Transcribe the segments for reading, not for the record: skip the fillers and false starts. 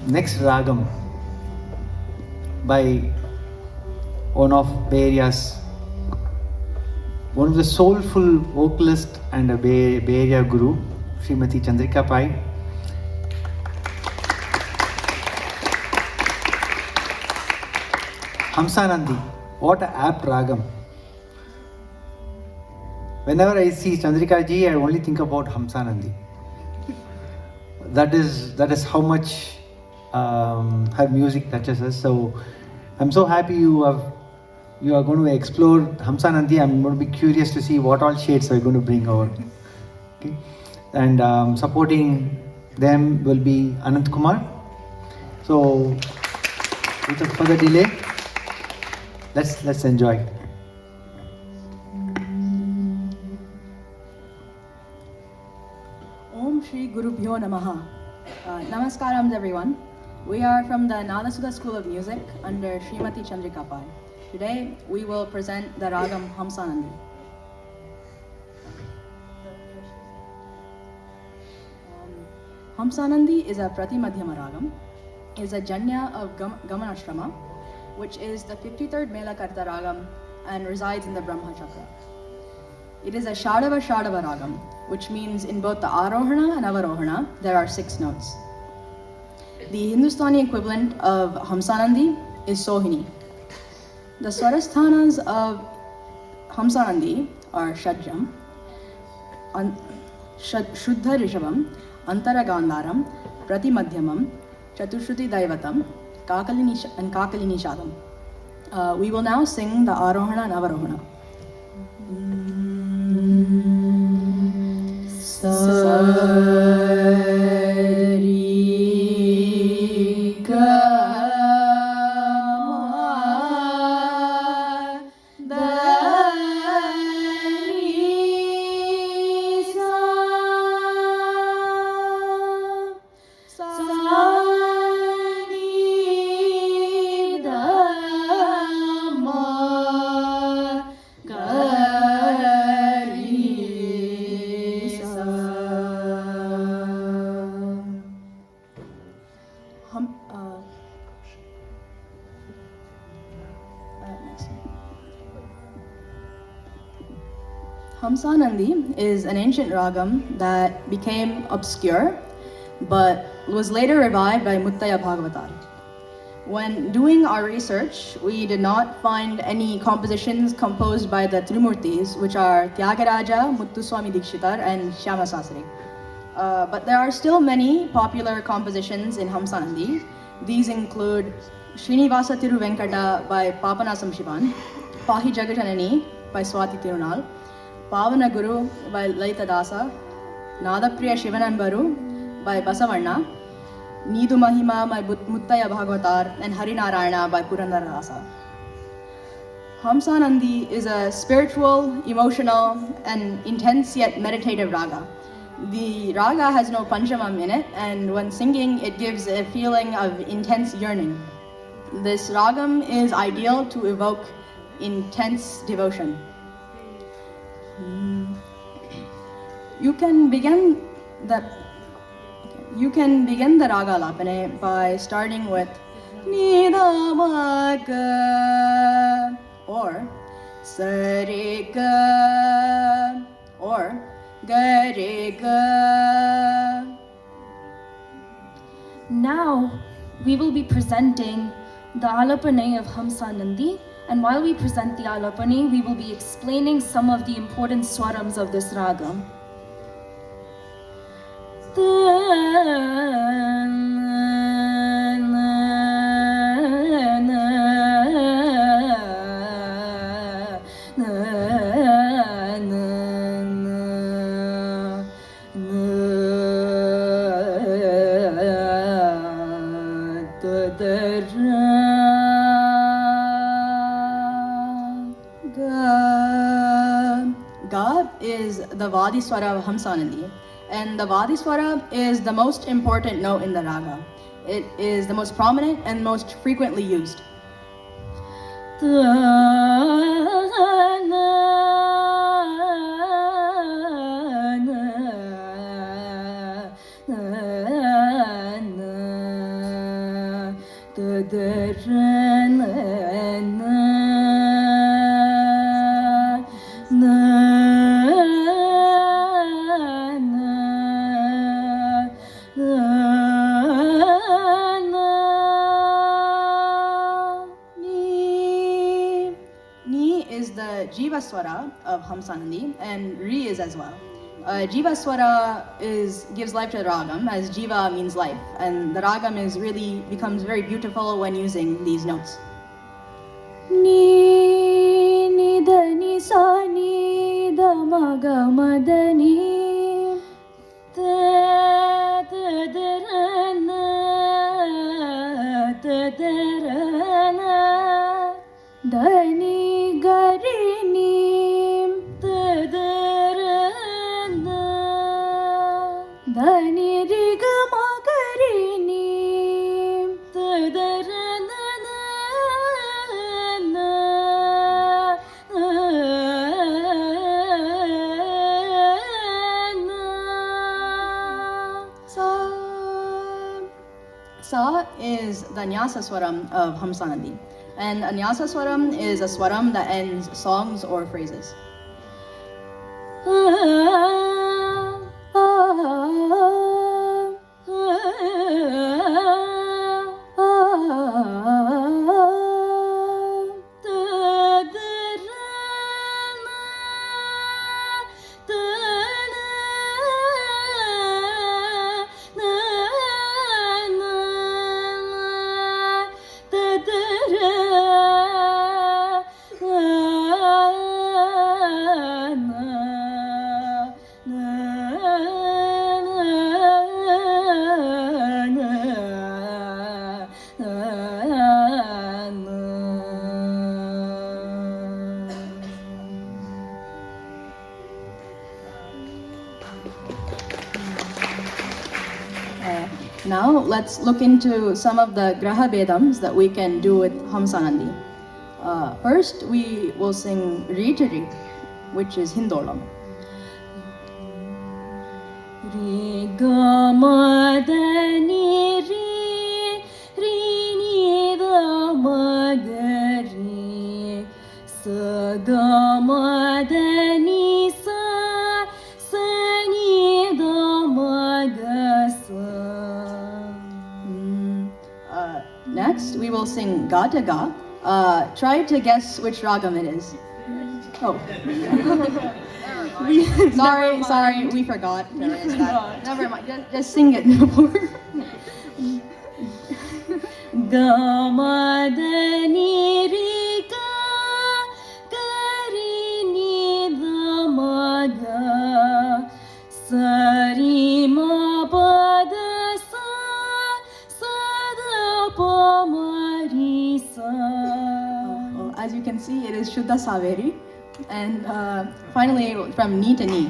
Next ragam by one of Bay Area's, one of the soulful vocalist and a Bay Area guru, Srimati Chandrika Pai. Hamsanandi, what an apt ragam. Whenever I see Chandrika ji, I only think about Hamsanandi. That is how much her music touches us. So I'm so happy you are going to explore Hamsanandi. I'm going to be curious to see what all shades are going to bring over. Okay. And supporting them will be Anant Kumar. So without further delay, let's enjoy. Om Shri Guru Bhyo Namaha. Namaskaram everyone. We are from the Nadasudha School of Music under Srimati Chandrika Pai. Today we will present the ragam Hamsanandi. Hamsanandi is a Pratimadhyama ragam. It is a janya of Gamanashrama, which is the 53rd Melakarta ragam and resides in the Brahma Chakra. It is a Shadava ragam, which means in both the Arohana and Avarohana there are 6 notes. The Hindustani equivalent of Hamsanandi is Sohini. The Swarasthanas of Hamsanandi are Shadjam, Shuddha Rishabam, Antara Gandharam, Pratimadhyamam, Chatushruti Daivatam, and Kakalini Shadam. We will now sing the Arohana and Avarohana. Hamsanandi is an ancient ragam that became obscure but was later revived by Muttaya Bhagavatar. When doing our research, we did not find any compositions composed by the Trimurtis, which are Tyagaraja, Muthuswami Dikshitar, and Shyama Sasri. But there are still many popular compositions in Hamsanandi. These include Srinivasa Tiruvenkata by Papanasam Shivan, Pahi Jagajanani by Swati Tirunal, Pavana Guru by Lalita Dasa, Nadapriya Shivanambaru by Basavarna, Nidu Mahima by Muttaya Bhagavatar, and Harinarayana by Purandara Rasa. Hamsanandi is a spiritual, emotional, and intense yet meditative raga. The raga has no panchamam in it, and when singing, it gives a feeling of intense yearning. This ragam is ideal to evoke intense devotion. You can begin the raga lapane by starting with Nidamaga or Sarega or Garega. Now we will be presenting the Alapane of Hamsanandi, and while we present the Alapane, we will be explaining some of the important swarams of this raga. Ga is the Vadiswara of Hamsanandi, and the Vadiswara is the most important note in the raga. It is the most prominent and most frequently used. Ni is the Jiva Swara of Hamsanandi, and Ri is as well. Jiva Swara gives life to the ragam, as Jiva means life, and the ragam becomes very beautiful when using these notes. Ni ni da ni sa ni da ma ga ma da ni da da da ra na da da ra na da ni ga ri ni da da ra na da ni ri ga ma ga ri ni da da ra na Sa is the Nyasa Swaram of Hamsanandi, and a Nyasa Swaram is a swaram that ends songs or phrases. Now let's look into some of the Graha Vedams that we can do with Hamsanandi. First, we will sing Ri to Ri, which is Hindolam. Ri ga ma da ni ri ri ni da ma ga ri sa ga ma da ni sa sa ni da ma ga sa. Next, we will sing Ga to Ga. Try to guess which ragam it is. Oh. sorry, we forgot. Never mind. Just sing it before. Ga ma da ni ri ga ga ri ni da ma ga sa ri ma pa da sa sa da pa ma ri sa. Well, as you can see, it is Shuddha Saveri. And finally, from Ni to Ni,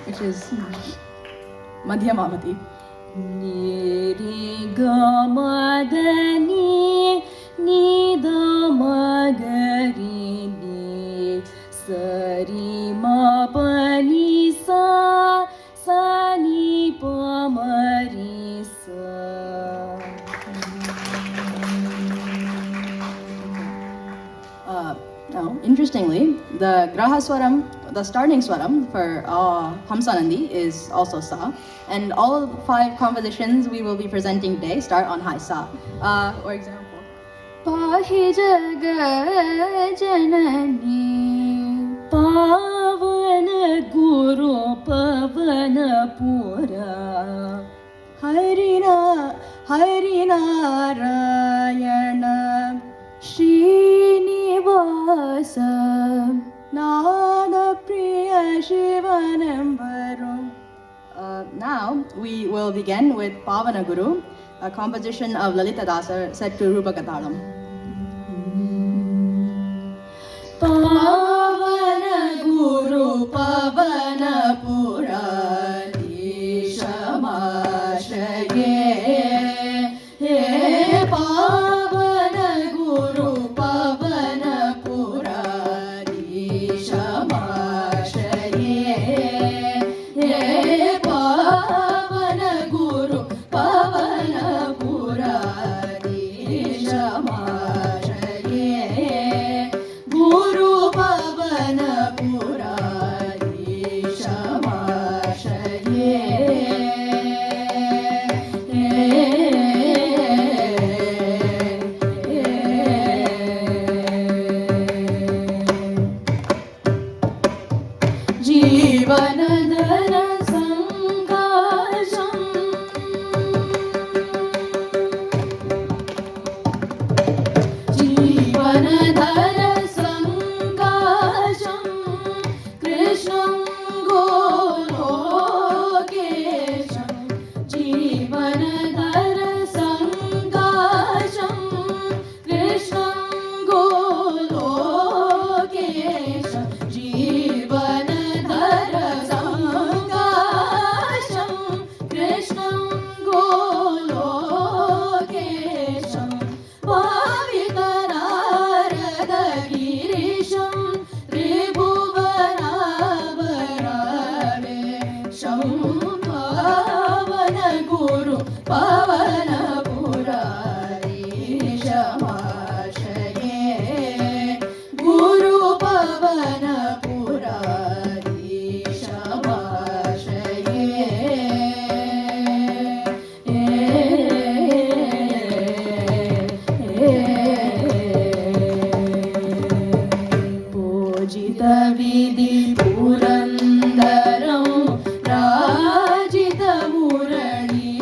which is Madhyamavati. Ni ri ga ma da ni ni da ma ga ri ni sa ri ma pa ni sa sa ni pa ma ri sa. Now, interestingly, the Graha Swaram, the starting Swaram for Hamsanandi is also Sa, and all 5 compositions we will be presenting today start on high Sa. For example, Pahi jaga janani Pavana Guru Pavana Pura Harina Harinarayana Srinivasa Nada Priya Shivanambaram. Now we will begin with Pavana Guru, a composition of Lalita Dasa set to Rupa Katalam. Pavana Guru Pavana Pura Dishamashaye Pavana Guru Pavana Pura Dishamashaye Pavana Guru Pavana Pura पवन पुरारीश महाशये गुरु पवन पुरारीश महाशये पूजित विधि पुरन्दरं राजित मुरलीधरं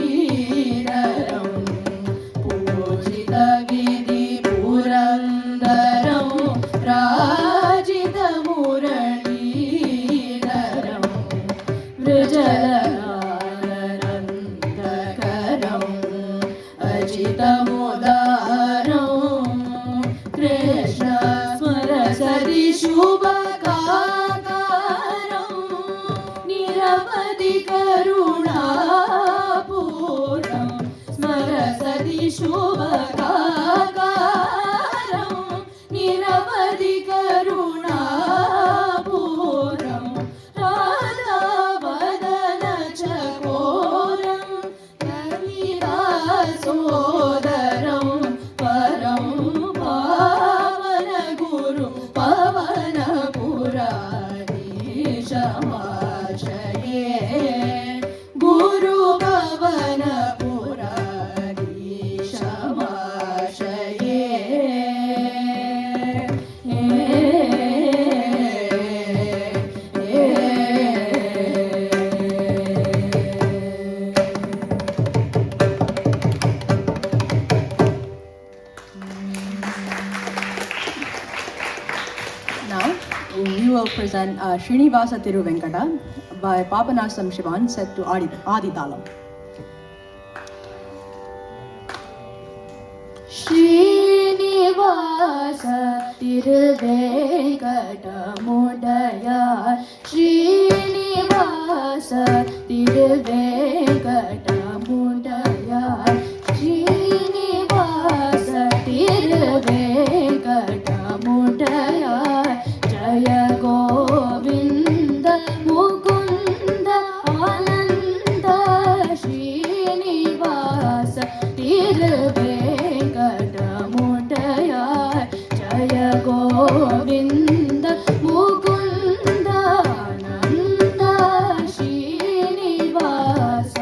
पूजित विधि पुरन्दरं राजित मुरलीधरं वृजलनानन्दकरं अजितमुदारं कृष्ण स्मरसरि शुभकाकारं निरवधि करुणापूर्णं स्मरसति शुभकाकारं निरवधि करुणापूर्णं राधावदन चकोरं कविदासोदरं परं पावन गुरु पवन पुरारीश महाशये गुरु पवन पुरारीश महाशये Now, we will present Srinivasa Thiruvenkata by Papanasam Shivan set to Adi Talam. Srinivas तिरुवेंकटमुडयार Srinivas तिरुवेंकटमुडयार Srinivas तिरुवेंकटमुडयार जय गोविंद मुकुंद आनंद श्रीनिवास तिरुवेंकटमुडयार जय गोविंद मुकुंद आनंद श्रीनिवास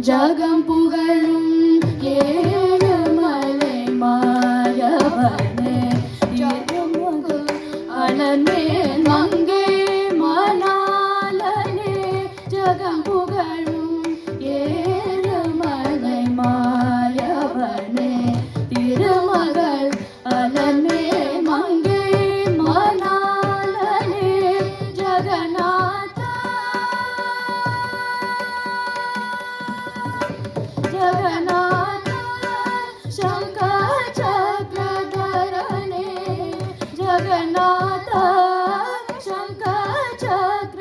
ஜகம் புகழும் ஏழுமலை மாயவனே அலனே மங்கே மணாலனே ஜகம் புகழும் ஏழுமலை மாயவனே திருமகள் அலனே மங்கே மணாலனே ஜகநாத जगन्नाथ शंकर चक्रधरने जगन्नाथ शंकर चक्र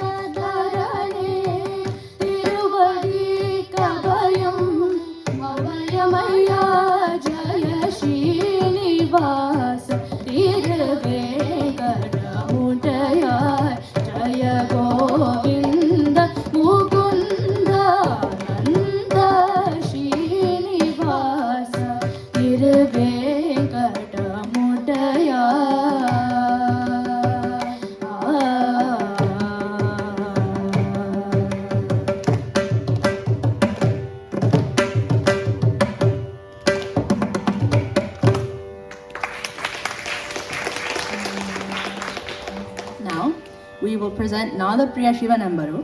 we will present Nada Priya Shivanambaru,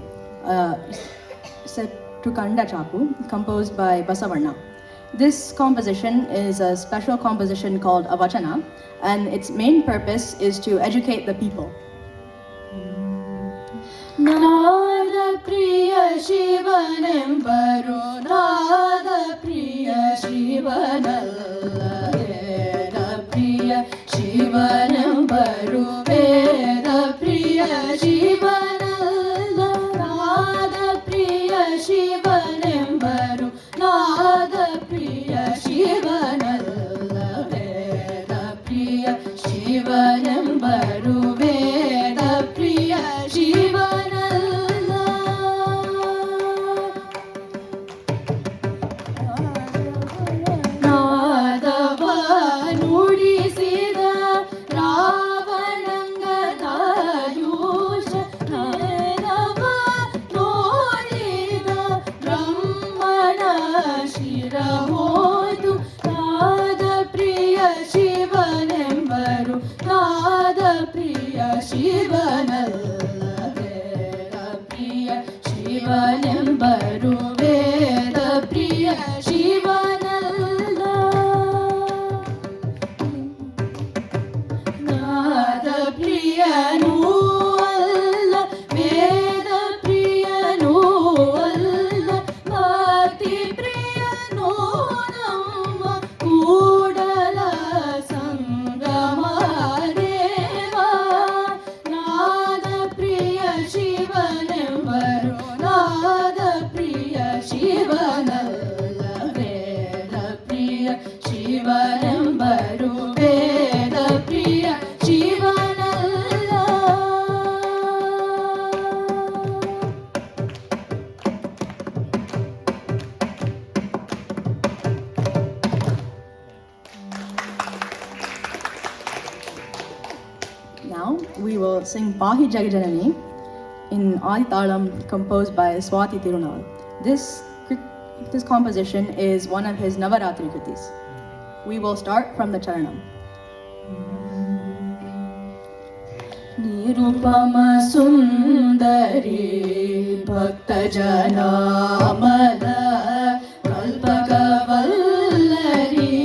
set to Kanda Chapu, composed by Basavarna. This composition is a special composition called Avachana, and its main purpose is to educate the people. Nada Priya Shivanambaru, Nada Priya Shivanalla, Veda Priya Shivanambaru, Veda Priya Shivanalla, Nada Priya Shivanambaru, Nada Priya Shivanalla, Veda Priya Shivanambaru, Veda Priya Shivanalla. Shivanambaru, Veda Priya Shivanalla, Nada Priya Nualla, Veda Priya Nualla, Bhakti Priya Nunamma, Kudala Sangama Deva, Nada Priya Shivanambaru, Nada Priya Shivanalla, Veda Priya Shivanambaru, Veda Priya Shivanalla. Now we will sing Pahi Jagajanani in Aditalam, composed by Swati Tirunal. This composition is one of his Navaratri Kritis. We will start from the Charanam. Nirupama Sundari Bhakta Janamada Kalpaka Vallari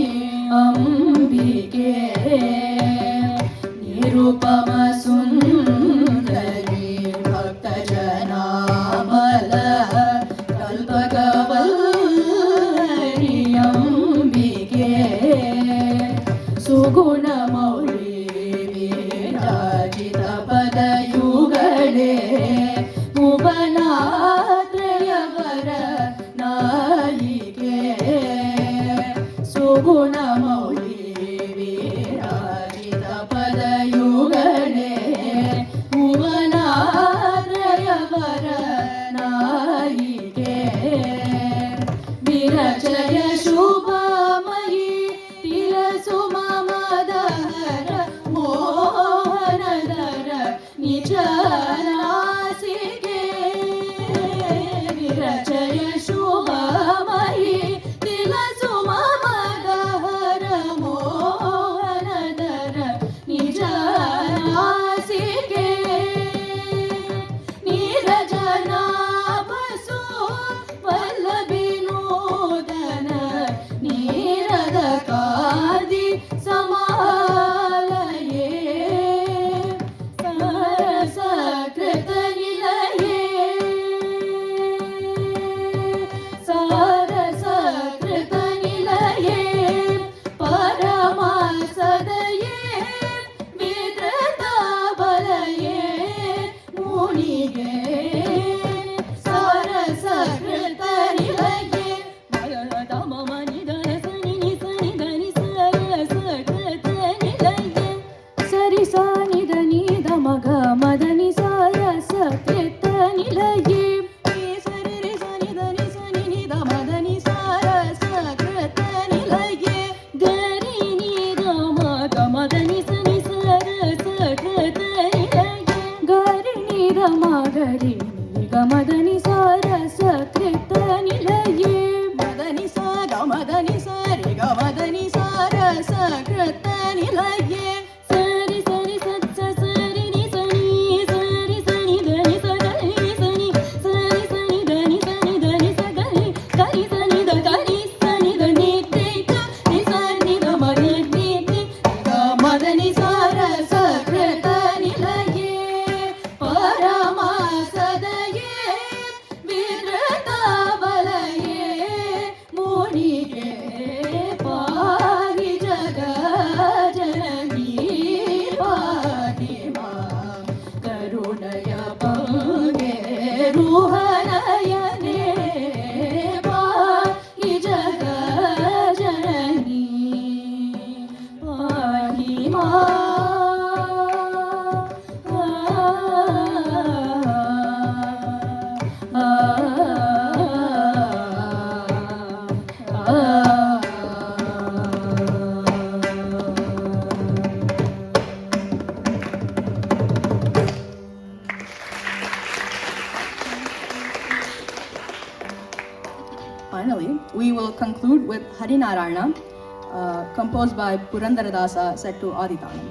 Ambike Nirupama Sundari Bhakta Janamada Kalpaka Vallari Ambike Suguna Mauli Virajita Padayugale Mubanatrayavara Naike Suguna Mauli Virajita Padayugale Mubanatrayavara Naike Virachaya Shubhamayi Tilasumamadaha Mohanadara Nijanasike Virachaya Shubhamayi Tilasumamadaha Mohanadara Nijanasike Nirajana Basu Vallabhinodana Niradakadi Samalaye Sarasakrita Nilaye Sarasakrita Nilaye Paramasadaye Vidrata Balaye Munige Sarasakrita Nilaye Sari Sani Dani Damaga Madani Sarasakrita Nilaye Sari Sani Dani Sani Damadani Sarasakrita Nilaye Gari Ni Damaga Madani Sani Sarasakrita Nilaye Gari Ni Damagari Gamadani Sarasakrita Nilaye Madani Saga Madani Sari Gamadani Sarasakrita Nilaye Sari Sari Satsa Sari Ni Sani Sari we will conclude with Harinarayana, composed by Purandaradasa, set to Aditanam.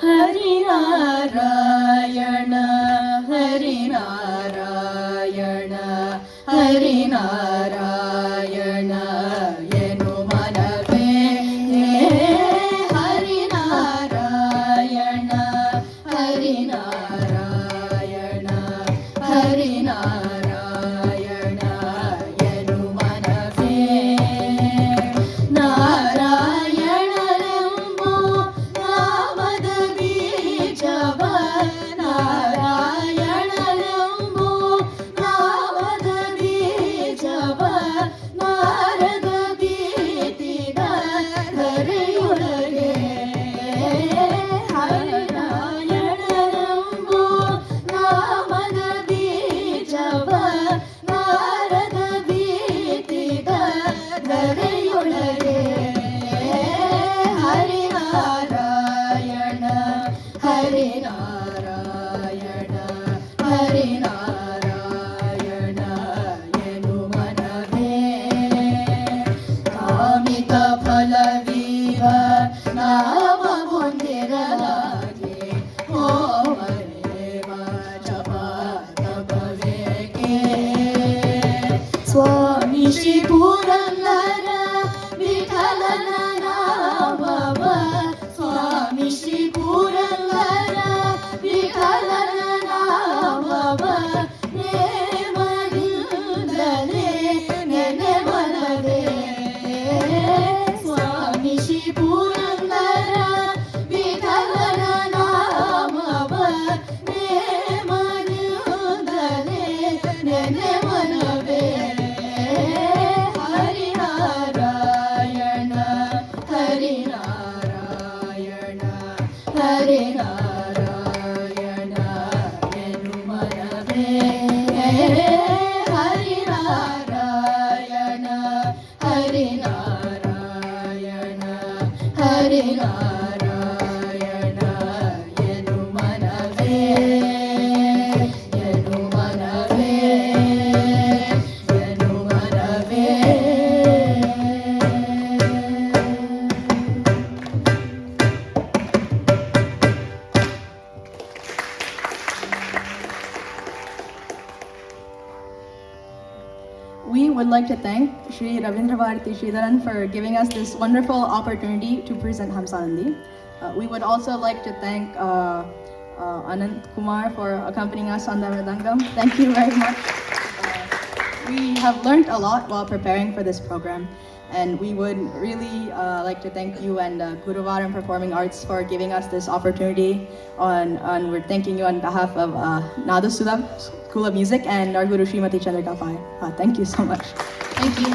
Harinarayana, Harinarayana, Harinarayana, Yenu Manave. Harinarayana, Harinarayana, Harinarayana, Yenu Manave. Narayana Rambo, Namada Bijava. Narayana Rambo, Namada Bijava. Narada Bitida Dharayulage. Harinarayana Rambo, Namada Bijava. Narada Bitida Dharayulage. Harinarayana, Harinarayana, Harinarayana, Yenu Manave. Kamita Phalaviva Nama Mundiralage. Omaneva Japa Tapaveke. Swami Shri Purandara Vithalana Namava. Swami Shri Purandara Vithalana Namava. Nemadindale Nene Manave. Swami Shri Purandara Vithalana Namava. Nemadindale Nene Manave. Harinarayana, Harinarayana, Harinarayana, Yenu Manave. Harinarayana, Harinarayana, Harinarayana, Yenu Manave. Yenu Manave. Yenu Manave. We would like to thank Sri Ravindra Bharati Sridharan for giving us this wonderful opportunity to present Hamsanandi. We would also like to thank Anant Kumar for accompanying us on the Mridangam. Thank you very much. We have learned a lot while preparing for this program, and we would really like to thank you and Guruvaram Performing Arts for giving us this opportunity. And we're thanking you on behalf of Nadasudha School of Music and our Guru Srimati Chandrika Pai. Thank you so much. Thank you.